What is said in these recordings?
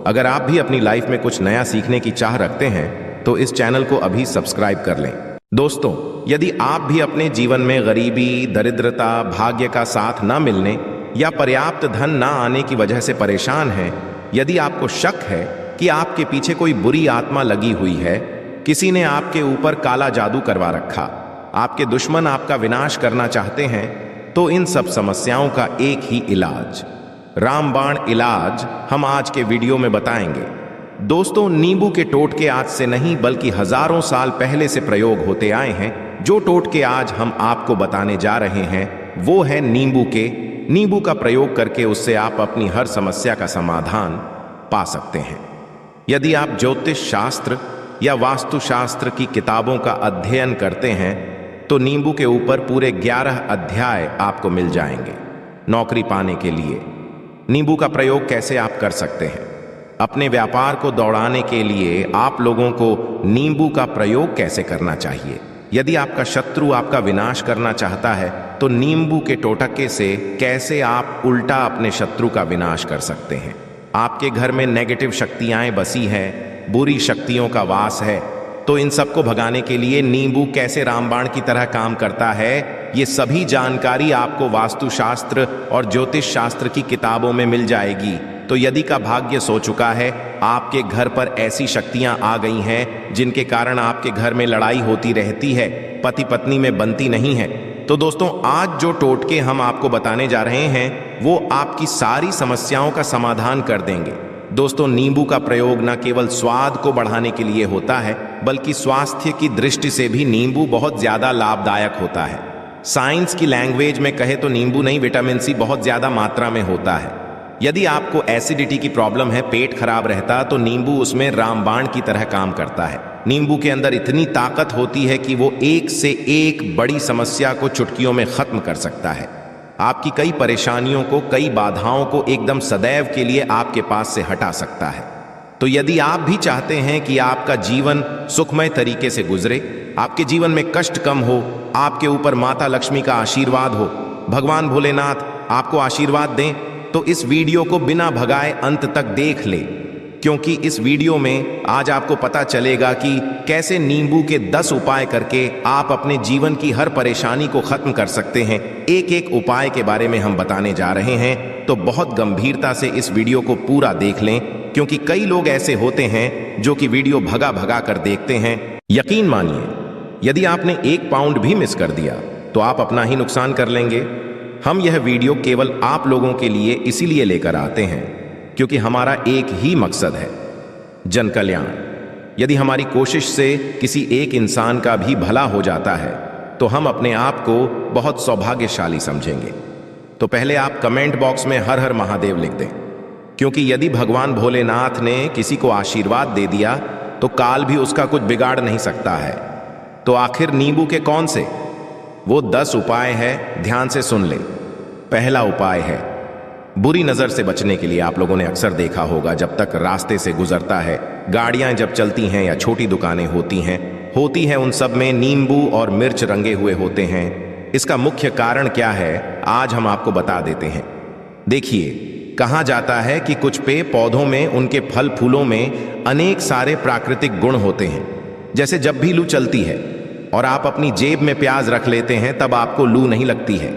अगर आप भी अपनी लाइफ में कुछ नया सीखने की चाह रखते हैं तो इस चैनल को अभी सब्सक्राइब कर लें। दोस्तों, यदि आप भी अपने जीवन में गरीबी, दरिद्रता, भाग्य का साथ न मिलने या पर्याप्त धन न आने की वजह से परेशान हैं, यदि आपको शक है कि आपके पीछे कोई बुरी आत्मा लगी हुई है, किसी ने आपके ऊपर काला जादू करवा रखा, आपके दुश्मन आपका विनाश करना चाहते हैं, तो इन सब समस्याओं का एक ही इलाज, रामबाण इलाज, हम आज के वीडियो में बताएंगे। दोस्तों, नींबू के टोटके आज से नहीं बल्कि हजारों साल पहले से प्रयोग होते आए हैं। जो टोटके आज हम आपको बताने जा रहे हैं वो है नींबू का प्रयोग करके उससे आप अपनी हर समस्या का समाधान पा सकते हैं। यदि आप ज्योतिष शास्त्र या वास्तुशास्त्र की किताबों का अध्ययन करते हैं तो नींबू के ऊपर पूरे 11 अध्याय आपको मिल जाएंगे। नौकरी पाने के लिए नींबू का प्रयोग कैसे आप कर सकते हैं, अपने व्यापार को दौड़ाने के लिए आप लोगों को नींबू का प्रयोग कैसे करना चाहिए, यदि आपका शत्रु आपका विनाश करना चाहता है तो नींबू के टोटके से कैसे आप उल्टा अपने शत्रु का विनाश कर सकते हैं। आपके घर में नेगेटिव शक्तियां बसी हैं, बुरी शक्तियों का वास है, तो इन सबको भगाने के लिए नींबू कैसे रामबाण की तरह काम करता है, ये सभी जानकारी आपको वास्तुशास्त्र और ज्योतिष शास्त्र की किताबों में मिल जाएगी। तो यदि का भाग्य सो चुका है, आपके घर पर ऐसी शक्तियां आ गई हैं जिनके कारण आपके घर में लड़ाई होती रहती है, पति पत्नी में बनती नहीं है, तो दोस्तों आज जो टोटके हम आपको बताने जा रहे हैं वो आपकी सारी समस्याओं का समाधान कर देंगे। दोस्तों, नींबू का प्रयोग न केवल स्वाद को बढ़ाने के लिए होता है बल्कि स्वास्थ्य की दृष्टि से भी नींबू बहुत ज्यादा लाभदायक होता है। साइंस की लैंग्वेज में कहे तो नींबू नहीं, विटामिन सी बहुत ज्यादा मात्रा में होता है। यदि आपको एसिडिटी की प्रॉब्लम है, पेट खराब रहता, तो नींबू उसमें रामबाण की तरह काम करता है। नींबू के अंदर इतनी ताकत होती है कि वो एक से एक बड़ी समस्या को चुटकियों में खत्म कर सकता है। आपकी कई परेशानियों को, कई बाधाओं को एकदम सदैव के लिए आपके पास से हटा सकता है। तो यदि आप भी चाहते हैं कि आपका जीवन सुखमय तरीके से गुजरे, आपके जीवन में कष्ट कम हो, आपके ऊपर माता लक्ष्मी का आशीर्वाद हो, भगवान भोलेनाथ आपको आशीर्वाद दें, तो इस वीडियो को बिना भगाए अंत तक देख ले, क्योंकि इस वीडियो में आज आपको पता चलेगा कि कैसे नींबू के 10 उपाय करके आप अपने जीवन की हर परेशानी को खत्म कर सकते हैं। एक एक उपाय के बारे में हम बताने जा रहे हैं, तो बहुत गंभीरता से इस वीडियो को पूरा देख लें, क्योंकि कई लोग ऐसे होते हैं जो कि वीडियो भगा भगा कर देखते हैं। यकीन मानिए, यदि आपने 1 पाउंड भी मिस कर दिया तो आप अपना ही नुकसान कर लेंगे। हम यह वीडियो केवल आप लोगों के लिए इसीलिए लेकर आते हैं क्योंकि हमारा एक ही मकसद है, जन कल्याण। यदि हमारी कोशिश से किसी एक इंसान का भी भला हो जाता है तो हम अपने आप को बहुत सौभाग्यशाली समझेंगे। तो पहले आप कमेंट बॉक्स में हर हर महादेव लिख दें, क्योंकि यदि भगवान भोलेनाथ ने किसी को आशीर्वाद दे दिया तो काल भी उसका कुछ बिगाड़ नहीं सकता है। तो आखिर नींबू के कौन से वो 10 उपाय है, ध्यान से सुन ले। पहला उपाय है बुरी नजर से बचने के लिए। आप लोगों ने अक्सर देखा होगा, जब तक रास्ते से गुजरता है, गाड़ियां जब चलती हैं या छोटी दुकानें होती हैं उन सब में नींबू और मिर्च रंगे हुए होते हैं। इसका मुख्य कारण क्या है आज हम आपको बता देते हैं। देखिए, कहा जाता है कि कुछ पेड़ पौधों में, उनके फल फूलों में अनेक सारे प्राकृतिक गुण होते हैं। जैसे जब भी लू चलती है और आप अपनी जेब में प्याज रख लेते हैं तब आपको लू नहीं लगती है,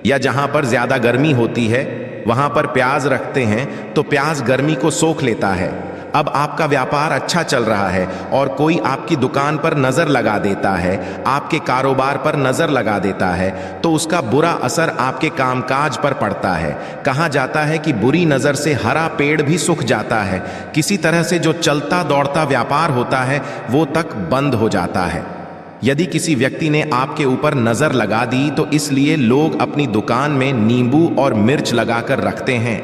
या जहां पर ज्यादा गर्मी होती है वहां पर प्याज रखते हैं तो प्याज गर्मी को सोख लेता है। अब आपका व्यापार अच्छा चल रहा है और कोई आपकी दुकान पर नजर लगा देता है, आपके कारोबार पर नजर लगा देता है, तो उसका बुरा असर आपके कामकाज पर पड़ता है। कहा जाता है कि बुरी नजर से हरा पेड़ भी सूख जाता है। किसी तरह से जो चलता दौड़ता व्यापार होता है वो तक बंद हो जाता है। यदि किसी व्यक्ति ने आपके ऊपर नजर लगा दी तो इसलिए लोग अपनी दुकान में नींबू और मिर्च लगाकर रखते हैं।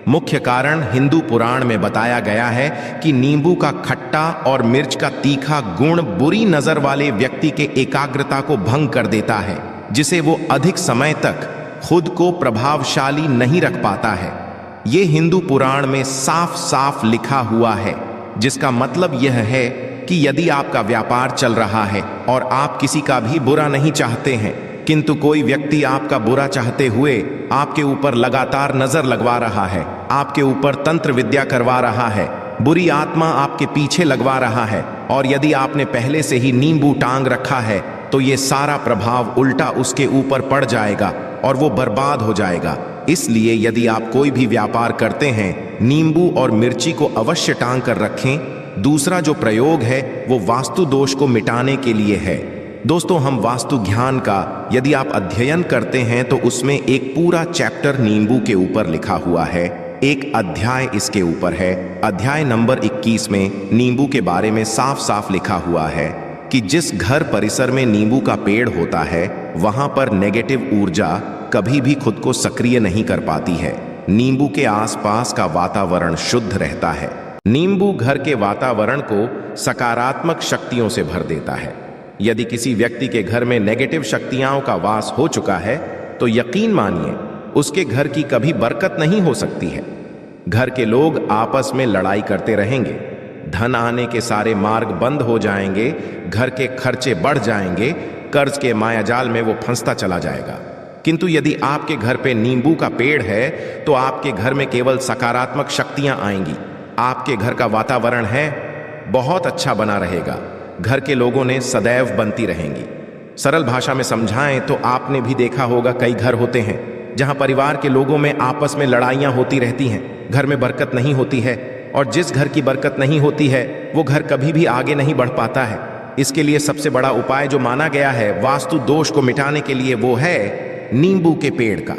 मुख्य कारण हिंदू पुराण में बताया गया है कि नींबू का खट्टा और मिर्च का तीखा गुण बुरी नजर वाले व्यक्ति के एकाग्रता को भंग कर देता है, जिसे वो अधिक समय तक खुद को प्रभावशाली नहीं रख पाता है। ये हिंदू पुराण में साफ साफ लिखा हुआ है, जिसका मतलब यह है कि यदि आपका व्यापार चल रहा है और आप किसी का भी बुरा नहीं चाहते हैं, किंतु कोई व्यक्ति आपका बुरा चाहते हुए आपके ऊपर लगातार नजर लगवा रहा है, आपके ऊपर तंत्र विद्या करवा रहा है, बुरी आत्मा आपके पीछे लगवा रहा है, और यदि आपने पहले से ही नींबू टांग रखा है तो ये सारा प्रभाव उल्टा उसके ऊपर पड़ जाएगा और वो बर्बाद हो जाएगा। इसलिए यदि आप कोई भी व्यापार करते हैं, नींबू और मिर्ची को अवश्य टांग कर रखें। दूसरा जो प्रयोग है वो वास्तु दोष को मिटाने के लिए है। दोस्तों, हम वास्तु ज्ञान का यदि आप अध्ययन करते हैं तो उसमें एक पूरा चैप्टर नींबू के ऊपर लिखा हुआ है, एक अध्याय इसके ऊपर है। अध्याय नंबर 21 में नींबू के बारे में साफ साफ लिखा हुआ है कि जिस घर परिसर में नींबू का पेड़ होता है वहां पर नेगेटिव ऊर्जा कभी भी खुद को सक्रिय नहीं कर पाती है। नींबू के आसपास का वातावरण शुद्ध रहता है। नींबू घर के वातावरण को सकारात्मक शक्तियों से भर देता है। यदि किसी व्यक्ति के घर में नेगेटिव शक्तियों का वास हो चुका है तो यकीन मानिए उसके घर की कभी बरकत नहीं हो सकती है। घर के लोग आपस में लड़ाई करते रहेंगे, धन आने के सारे मार्ग बंद हो जाएंगे, घर के खर्चे बढ़ जाएंगे, कर्ज के मायाजाल में वो फंसता चला जाएगा। किंतु यदि आपके घर पे नींबू का पेड़ है तो आपके घर में केवल सकारात्मक शक्तियां आएंगी। आपके घर का वातावरण है बहुत अच्छा बना रहेगा। घर के लोगों ने सदैव बनती रहेंगी। सरल भाषा में समझाएं तो आपने भी देखा होगा कई घर होते हैं जहां परिवार के लोगों में आपस में लड़ाइयां होती रहती हैं, घर में बरकत नहीं होती है, और जिस घर की बरकत नहीं होती है वो घर कभी भी आगे नहीं बढ़ पाता है। इसके लिए सबसे बड़ा उपाय जो माना गया है वास्तु दोष को मिटाने के लिए वो है नींबू के पेड़ का।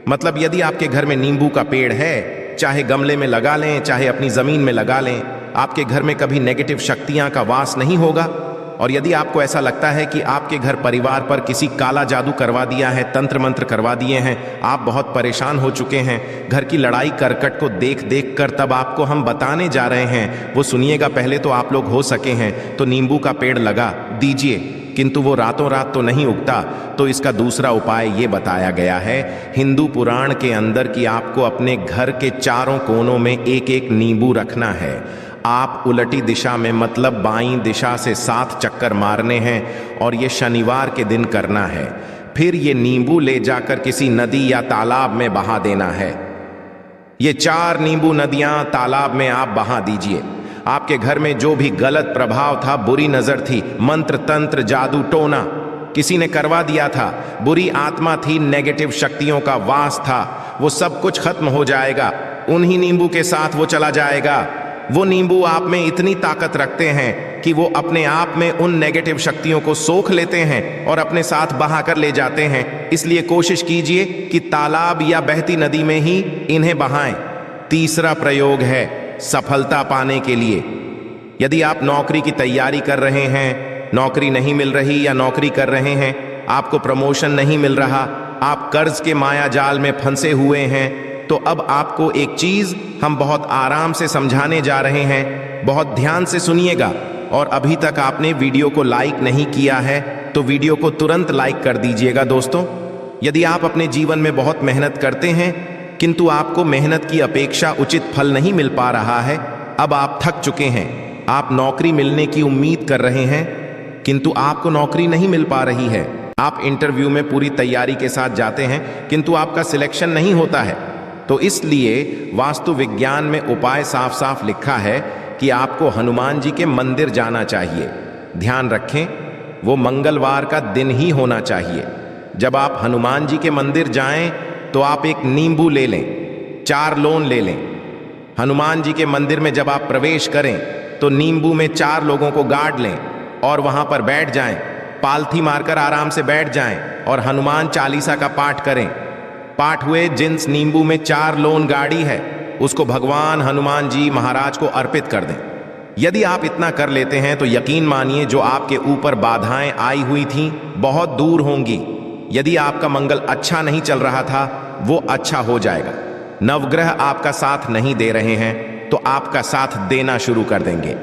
मतलब यदि आपके घर में नींबू का पेड़ है, चाहे गमले में लगा लें चाहे अपनी जमीन में लगा लें, आपके घर में कभी नेगेटिव शक्तियां का वास नहीं होगा। और यदि आपको ऐसा लगता है कि आपके घर परिवार पर किसी काला जादू करवा दिया है, तंत्र मंत्र करवा दिए हैं, आप बहुत परेशान हो चुके हैं, घर की लड़ाई करकट को देख देख कर तब आपको हम बताने जा रहे हैं, वो सुनिएगा। पहले तो आप लोग हो सके हैं तो नींबू का पेड़ लगा दीजिए, किंतु वो रातों रात तो नहीं उगता। तो इसका दूसरा उपाय ये बताया गया है हिंदू पुराण के अंदर कि आपको अपने घर के चारों कोनों में एक एक नींबू रखना है। आप उलटी दिशा में मतलब बाईं दिशा से 7 चक्कर मारने हैं और ये शनिवार के दिन करना है। फिर ये नींबू ले जाकर किसी नदी या तालाब में बहा देना है। ये 4 नींबू नदियां तालाब में आप बहा दीजिए। आपके घर में जो भी गलत प्रभाव था, बुरी नजर थी, मंत्र तंत्र जादू टोना किसी ने करवा दिया था, बुरी आत्मा थी, नेगेटिव शक्तियों का वास था, वो सब कुछ खत्म हो जाएगा। उन्हीं नींबू के साथ वो चला जाएगा। वो नींबू आप में इतनी ताकत रखते हैं कि वो अपने आप में उन नेगेटिव शक्तियों को सोख लेते हैं और अपने साथ बहा कर ले जाते हैं। इसलिए कोशिश कीजिए कि तालाब या बहती नदी में ही इन्हें बहाएं। तीसरा प्रयोग है सफलता पाने के लिए। यदि आप नौकरी की तैयारी कर रहे हैं, नौकरी नहीं मिल रही, या नौकरी कर रहे हैं आपको प्रमोशन नहीं मिल रहा, आप कर्ज के माया जाल में फंसे हुए हैं, तो अब आपको एक चीज हम बहुत आराम से समझाने जा रहे हैं, बहुत ध्यान से सुनिएगा। और अभी तक आपने वीडियो को लाइक नहीं किया है तो वीडियो को तुरंत लाइक कर दीजिएगा। दोस्तों, यदि आप अपने जीवन में बहुत मेहनत करते हैं किंतु आपको मेहनत की अपेक्षा उचित फल नहीं मिल पा रहा है, अब आप थक चुके हैं, आप नौकरी मिलने की उम्मीद कर रहे हैं किंतु आपको नौकरी नहीं मिल पा रही है, आप इंटरव्यू में पूरी तैयारी के साथ जाते हैं किंतु आपका सिलेक्शन नहीं होता है, तो इसलिए वास्तु विज्ञान में उपाय साफ साफ लिखा है कि आपको हनुमान जी के मंदिर जाना चाहिए। ध्यान रखें, वो मंगलवार का दिन ही होना चाहिए। जब आप हनुमान जी के मंदिर जाएं तो आप एक नींबू ले लें, 4 लोन ले लें। हनुमान जी के मंदिर में जब आप प्रवेश करें तो नींबू में 4 लोगों को गाड़ लें और वहां पर बैठ जाएं, पालथी मारकर आराम से बैठ जाएं और हनुमान चालीसा का पाठ करें। पाठ हुए जिस नींबू में 4 लोन गाड़ी है उसको भगवान हनुमान जी महाराज को अर्पित कर दें। यदि आप इतना कर लेते हैं तो यकीन मानिए जो आपके ऊपर बाधाएं आई हुई थीं बहुत दूर होंगी। यदि आपका मंगल अच्छा नहीं चल रहा था वो अच्छा हो जाएगा। नवग्रह आपका साथ नहीं दे रहे हैं तो आपका साथ देना शुरू कर देंगे।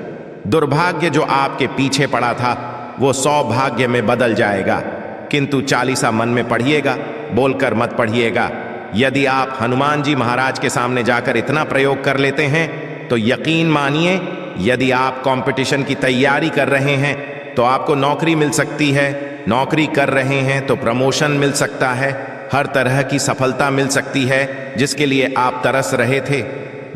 दुर्भाग्य जो आपके पीछे पड़ा था वो सौभाग्य में बदल जाएगा। किंतु चालीसा मन में पढ़िएगा, बोलकर मत पढ़िएगा। यदि आप हनुमान जी महाराज के सामने जाकर इतना प्रयोग कर लेते हैं तो यकीन मानिए यदि आप कंपटीशन की तैयारी कर रहे हैं तो आपको नौकरी मिल सकती है, नौकरी कर रहे हैं तो प्रमोशन मिल सकता है, हर तरह की सफलता मिल सकती है जिसके लिए आप तरस रहे थे।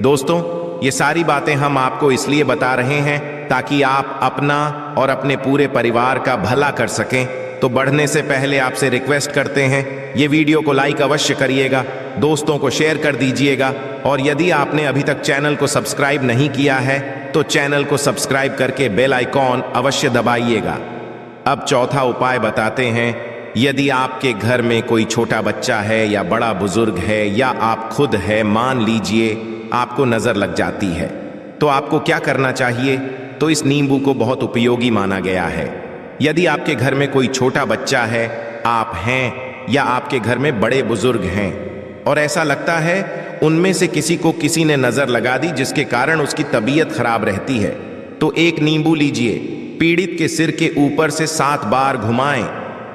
दोस्तों, ये सारी बातें हम आपको इसलिए बता रहे हैं ताकि आप अपना और अपने पूरे परिवार का भला कर सकें। तो बढ़ने से पहले आपसे रिक्वेस्ट करते हैं, ये वीडियो को लाइक अवश्य करिएगा, दोस्तों को शेयर कर दीजिएगा, और यदि आपने अभी तक चैनल को सब्सक्राइब नहीं किया है तो चैनल को सब्सक्राइब करके बेल आइकॉन अवश्य दबाइएगा। अब चौथा उपाय बताते हैं। यदि आपके घर में कोई छोटा बच्चा है या बड़ा बुजुर्ग है या आप खुद है, मान लीजिए आपको नजर लग जाती है, तो आपको क्या करना चाहिए? तो इस नींबू को बहुत उपयोगी माना गया है। यदि आपके घर में कोई छोटा बच्चा है, आप हैं, या आपके घर में बड़े बुजुर्ग हैं और ऐसा लगता है उनमें से किसी को किसी ने नजर लगा दी जिसके कारण उसकी तबीयत खराब रहती है, तो एक नींबू लीजिए, पीड़ित के सिर के ऊपर से 7 बार घुमाएं।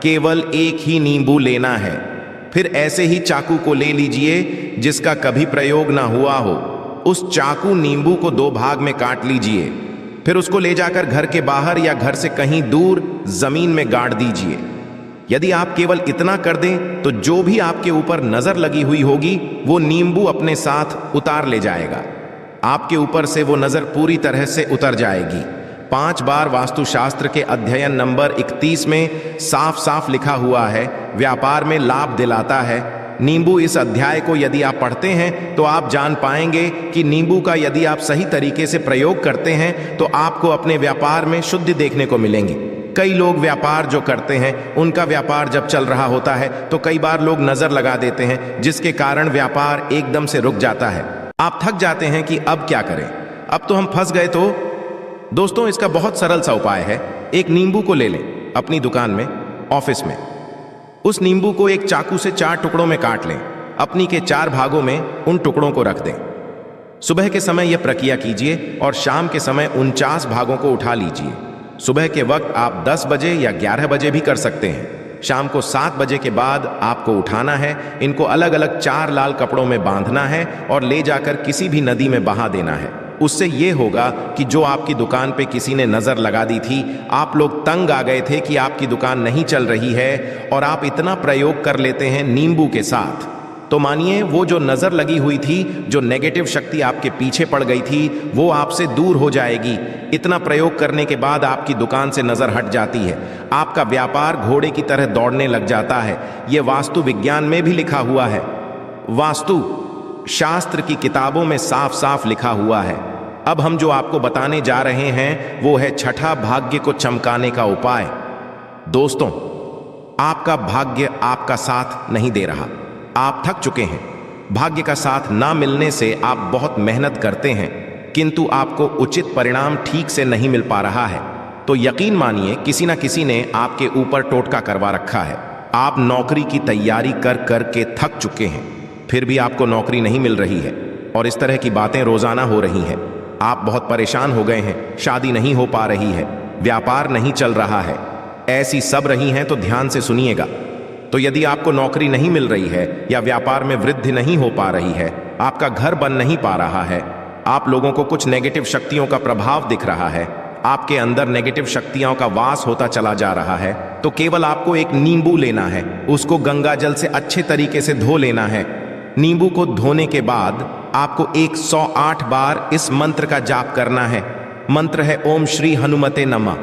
केवल एक ही नींबू लेना है। फिर ऐसे ही चाकू को ले लीजिए जिसका कभी प्रयोग ना हुआ हो। उस चाकू नींबू को 2 भाग में काट लीजिए। फिर उसको ले जाकर घर के बाहर या घर से कहीं दूर जमीन में गाड़ दीजिए। यदि आप केवल इतना कर दें तो जो भी आपके ऊपर नजर लगी हुई होगी वो नींबू अपने साथ उतार ले जाएगा। आपके ऊपर से वो नजर पूरी तरह से उतर जाएगी। 5 बार वास्तुशास्त्र के अध्ययन नंबर 31 में साफ साफ लिखा हुआ है, व्यापार में लाभ दिलाता है। नींबू इस अध्याय को यदि आप पढ़ते हैं तो आप जान पाएंगे कि नींबू का यदि आप सही तरीके से प्रयोग करते हैं तो आपको अपने व्यापार में शुद्धि देखने को मिलेंगी। कई लोग व्यापार जो करते हैं उनका व्यापार जब चल रहा होता है तो कई बार लोग नजर लगा देते हैं जिसके कारण व्यापार एकदम से रुक जाता है। आप थक जाते हैं कि अब क्या करें, अब तो हम फंस गए। तो दोस्तों, इसका बहुत सरल सा उपाय है। एक नींबू को ले लें अपनी दुकान में, ऑफिस में। उस नींबू को एक चाकू से 4 टुकड़ों में काट लें। अपनी के 4 भागों में उन टुकड़ों को रख दें। सुबह के समय यह प्रक्रिया कीजिए और शाम के समय 49 भागों को उठा लीजिए। सुबह के वक्त आप 10 बजे या 11 बजे भी कर सकते हैं। शाम को 7 बजे के बाद आपको उठाना है। इनको अलग अलग 4 लाल कपड़ों में बांधना है और ले जाकर किसी भी नदी में बहा देना है। उससे ये होगा कि जो आपकी दुकान पे किसी ने नजर लगा दी थी, आप लोग तंग आ गए थे कि आपकी दुकान नहीं चल रही है और आप इतना प्रयोग कर लेते हैं नींबू के साथ, तो मानिए वो जो नजर लगी हुई थी, जो नेगेटिव शक्ति आपके पीछे पड़ गई थी, वो आपसे दूर हो जाएगी। इतना प्रयोग करने के बाद आपकी दुकान से नजर हट जाती है। आपका व्यापार घोड़े की तरह दौड़ने लग जाता है। यह वास्तु विज्ञान में भी लिखा हुआ है। वास्तु शास्त्र की किताबों में साफ साफ लिखा हुआ है। अब हम जो आपको बताने जा रहे हैं वो है छठा भाग्य को चमकाने का उपाय। दोस्तों, आपका भाग्य आपका साथ नहीं दे रहा। आप थक चुके हैं। भाग्य का साथ ना मिलने से आप बहुत मेहनत करते हैं किंतु आपको उचित परिणाम ठीक से नहीं मिल पा रहा है। तो यकीन मानिए किसी ना किसी ने आपके ऊपर टोटका करवा रखा है। आप नौकरी की तैयारी कर कर के थक चुके हैं, फिर भी आपको नौकरी नहीं मिल रही है और इस तरह की बातें रोजाना हो रही हैं। आप बहुत परेशान हो गए हैं, शादी नहीं हो पा रही है, व्यापार नहीं चल रहा है। ऐसी सब रही हैं तो ध्यान से सुनिएगा। तो यदि आपको नौकरी नहीं मिल रही है या व्यापार में वृद्धि नहीं हो पा रही है, आपका घर बन नहीं पा रहा है, आप लोगों को कुछ नेगेटिव शक्तियों का प्रभाव दिख रहा है, आपके अंदर नेगेटिव शक्तियों का वास होता चला जा रहा है, तो केवल आपको एक नींबू लेना है। उसको गंगा जल से अच्छे तरीके से धो लेना है। नींबू को धोने के बाद आपको 108 बार इस मंत्र का जाप करना है। मंत्र है ओम श्री हनुमते नमः।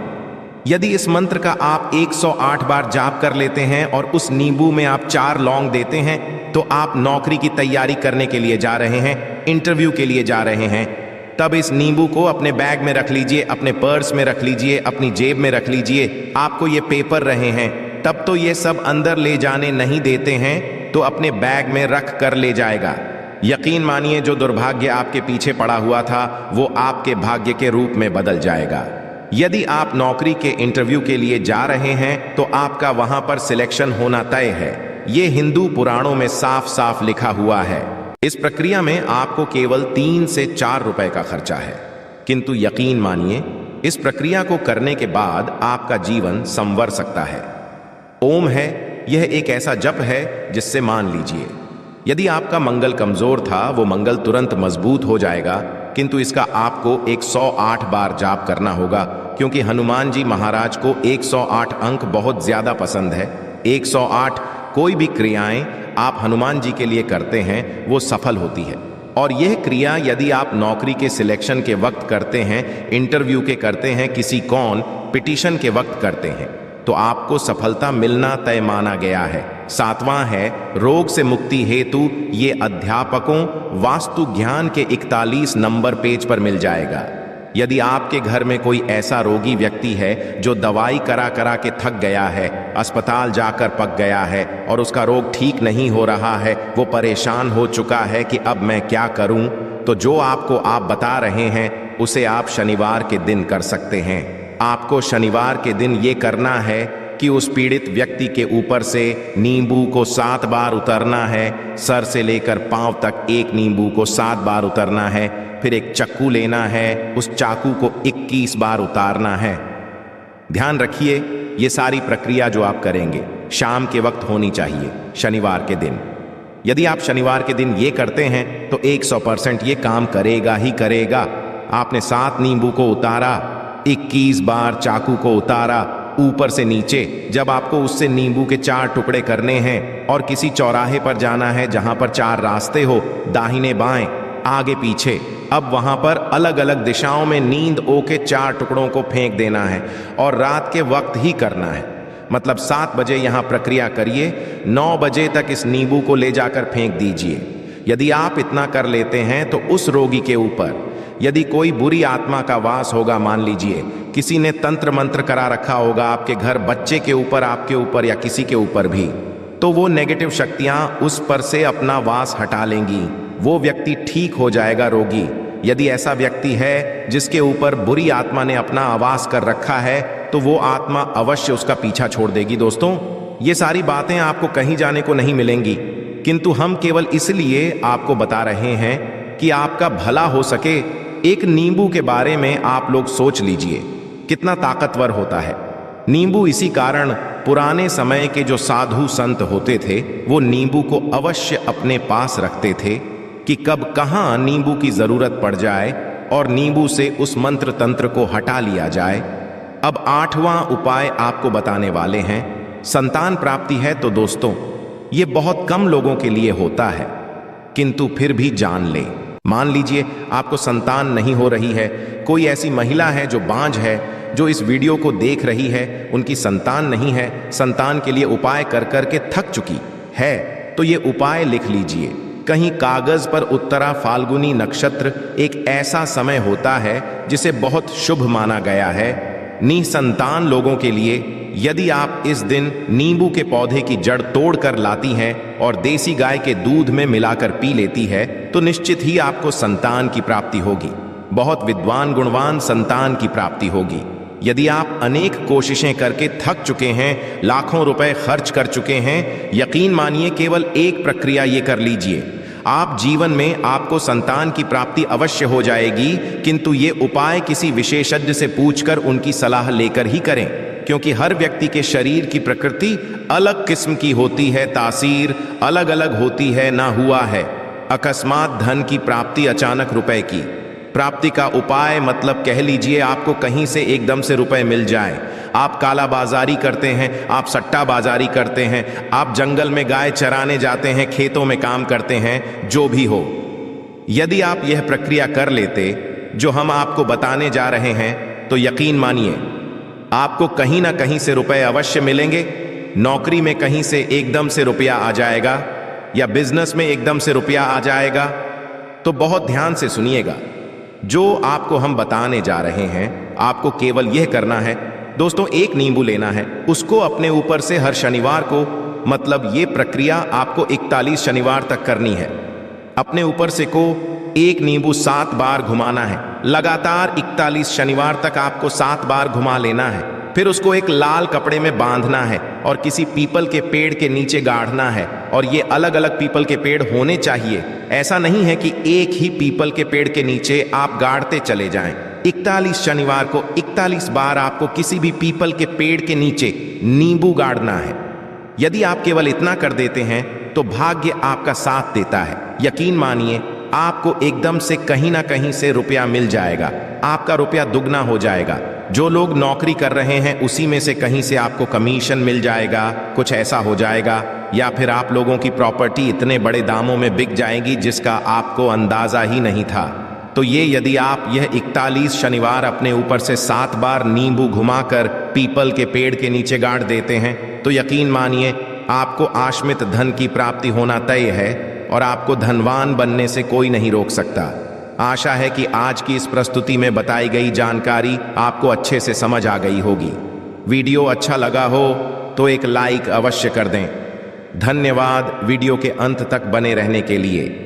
यदि इस मंत्र का आप 108 बार जाप कर लेते हैं और उस नींबू में आप 4 लौंग देते हैं तो आप नौकरी की तैयारी करने के लिए जा रहे हैं, इंटरव्यू के लिए जा रहे हैं। तब इस नींबू को अपने बैग में रख लीजिए, अपने पर्स में रख लीजिए, अपनी जेब में रख लीजिए। आपको ये पेपर रहे हैं, तब तो ये सब अंदर ले जाने नहीं देते हैं, तो अपने बैग में रख कर ले जाएगा। यकीन मानिए जो दुर्भाग्य आपके पीछे पड़ा हुआ था वो आपके भाग्य के रूप में बदल जाएगा। यदि आप नौकरी के इंटरव्यू के लिए जा रहे हैं तो आपका वहां पर सिलेक्शन होना तय है। ये हिंदू पुराणों में साफ साफ लिखा हुआ है। इस प्रक्रिया में आपको केवल 3 से 4 रुपए का खर्चा है, किंतु यकीन मानिए इस प्रक्रिया को करने के बाद आपका जीवन संवर सकता है। ओम है, यह एक ऐसा जप है जिससे मान लीजिए यदि आपका मंगल कमजोर था वो मंगल तुरंत मजबूत हो जाएगा, किंतु इसका आपको 108 बार जाप करना होगा, क्योंकि हनुमान जी महाराज को 108 अंक बहुत ज्यादा पसंद है। 108 कोई भी क्रियाएं आप हनुमान जी के लिए करते हैं वो सफल होती है। और यह क्रिया यदि आप नौकरी के सिलेक्शन के वक्त करते हैं, इंटरव्यू के करते हैं, किसी पिटीशन के वक्त करते हैं, तो आपको सफलता मिलना तय माना गया है। 7वां है रोग से मुक्ति हेतु। ये अध्यापकों वास्तु ज्ञान के 41 नंबर पेज पर मिल जाएगा। यदि आपके घर में कोई ऐसा रोगी व्यक्ति है जो दवाई करा करा के थक गया है, अस्पताल जाकर पक गया है और उसका रोग ठीक नहीं हो रहा है, वो परेशान हो चुका है कि अब मैं क्या करूं, तो जो आपको आप बता रहे हैं उसे आप शनिवार के दिन कर सकते हैं। आपको शनिवार के दिन ये करना है कि उस पीड़ित व्यक्ति के ऊपर से नींबू को 7 बार उतरना है। सर से लेकर पांव तक एक नींबू को 7 बार उतरना है। फिर एक चाकू लेना है, उस चाकू को 21 बार उतारना है। ध्यान रखिए, ये सारी प्रक्रिया जो आप करेंगे शाम के वक्त होनी चाहिए, शनिवार के दिन। यदि आप शनिवार के दिन ये करते हैं तो 100% ये काम करेगा ही करेगा। आपने 7 नींबू को उतारा, 21 बार चाकू को उतारा ऊपर से नीचे। जब आपको उससे नींबू के 4 टुकड़े करने हैं और किसी चौराहे पर जाना है जहां पर 4 रास्ते हो, दाहिने बाएं आगे पीछे, अब वहां पर अलग अलग दिशाओं में नींद ओ के 4 टुकड़ों को फेंक देना है और रात के वक्त ही करना है। मतलब 7 बजे यहां प्रक्रिया करिए, 9 बजे तक इस नींबू को ले जाकर फेंक दीजिए। यदि आप इतना कर लेते हैं तो उस रोगी के ऊपर यदि कोई बुरी आत्मा का वास होगा, मान लीजिए किसी ने तंत्र मंत्र करा रखा होगा आपके घर, बच्चे के ऊपर, आपके ऊपर या किसी के ऊपर भी, तो वो नेगेटिव शक्तियां उस पर से अपना वास हटा लेंगी। वो व्यक्ति ठीक हो जाएगा, रोगी। यदि ऐसा व्यक्ति है जिसके ऊपर बुरी आत्मा ने अपना आवास कर रखा है तो वो आत्मा अवश्य उसका पीछा छोड़ देगी। दोस्तों, ये सारी बातें आपको कहीं जाने को नहीं मिलेंगी, किंतु हम केवल इसलिए आपको बता रहे हैं कि आपका भला हो सके। एक नींबू के बारे में आप लोग सोच लीजिए कितना ताकतवर होता है नींबू। इसी कारण पुराने समय के जो साधु संत होते थे वो नींबू को अवश्य अपने पास रखते थे कि कब कहाँ नींबू की जरूरत पड़ जाए और नींबू से उस मंत्र तंत्र को हटा लिया जाए। अब 8वां उपाय आपको बताने वाले हैं। संतान प्राप्ति है तो दोस्तों ये बहुत कम लोगों के लिए होता है, किंतु फिर भी जान ले। मान लीजिए आपको संतान नहीं हो रही है, कोई ऐसी महिला है जो बांझ है, जो इस वीडियो को देख रही है, उनकी संतान नहीं है, संतान के लिए उपाय कर कर के थक चुकी है, तो ये उपाय लिख लीजिए कहीं कागज पर। उत्तरा फाल्गुनी नक्षत्र एक ऐसा समय होता है जिसे बहुत शुभ माना गया है निसंतान लोगों के लिए। यदि आप इस दिन नींबू के पौधे की जड़ तोड़ कर लाती हैं और देसी गाय के दूध में मिलाकर पी लेती है तो निश्चित ही आपको संतान की प्राप्ति होगी, बहुत विद्वान गुणवान संतान की प्राप्ति होगी। यदि आप अनेक कोशिशें करके थक चुके हैं, लाखों रुपए खर्च कर चुके हैं, यकीन मानिए केवल एक प्रक्रिया ये कर लीजिए, आप जीवन में आपको संतान की प्राप्ति अवश्य हो जाएगी। किंतु ये उपाय किसी विशेषज्ञ से पूछकर उनकी सलाह लेकर ही करें, क्योंकि हर व्यक्ति के शरीर की प्रकृति अलग किस्म की होती है, तासीर अलग अलग होती है। ना हुआ है अकस्मात धन की प्राप्ति, अचानक रुपए की प्राप्ति का उपाय, मतलब कह लीजिए आपको कहीं से एकदम से रुपए मिल जाए। आप काला बाजारी करते हैं, आप सट्टा बाजारी करते हैं, आप जंगल में गाय चराने जाते हैं, खेतों में काम करते हैं, जो भी हो, यदि आप यह प्रक्रिया कर लेते जो हम आपको बताने जा रहे हैं तो यकीन मानिए आपको कहीं ना कहीं से रुपए अवश्य मिलेंगे। नौकरी में कहीं से एकदम से रुपया आ जाएगा या बिजनेस में एकदम से रुपया आ जाएगा। तो बहुत ध्यान से सुनिएगा, जो आपको हम बताने जा रहे हैं आपको केवल यह करना है दोस्तों, एक नींबू लेना है, उसको अपने ऊपर से हर शनिवार को, मतलब ये प्रक्रिया आपको 41 शनिवार तक करनी है। अपने ऊपर से को एक नींबू 7 बार घुमाना है, लगातार 41 शनिवार तक आपको 7 बार घुमा लेना है। फिर उसको एक लाल कपड़े में बांधना है और किसी पीपल के पेड़ के नीचे गाड़ना है। और ये अलग अलग पीपल के पेड़ होने चाहिए, ऐसा नहीं है कि एक ही पीपल के पेड़ के नीचे आप गाड़ते चले जाएं। 41 शनिवार को 41 बार आपको किसी भी पीपल के पेड़ के नीचे नींबू गाड़ना है। यदि आप केवल इतना कर देते हैं तो भाग्य आपका साथ देता है। यकीन मानिए आपको एकदम से कहीं ना कहीं से रुपया मिल जाएगा, आपका रुपया दुगना हो जाएगा। जो लोग नौकरी कर रहे हैं उसी में से कहीं से आपको कमीशन मिल जाएगा, कुछ ऐसा हो जाएगा। या फिर आप लोगों की प्रॉपर्टी इतने बड़े दामों में बिक जाएगी जिसका आपको अंदाजा ही नहीं था। तो ये यदि आप यह 41 शनिवार अपने ऊपर से 7 बार नींबू घुमाकर पीपल के पेड़ के नीचे गाड़ देते हैं तो यकीन मानिए आपको आश्मित धन की प्राप्ति होना तय है और आपको धनवान बनने से कोई नहीं रोक सकता। आशा है कि आज की इस प्रस्तुति में बताई गई जानकारी आपको अच्छे से समझ आ गई होगी। वीडियो अच्छा लगा हो तो एक लाइक अवश्य कर दें। धन्यवाद वीडियो के अंत तक बने रहने के लिए।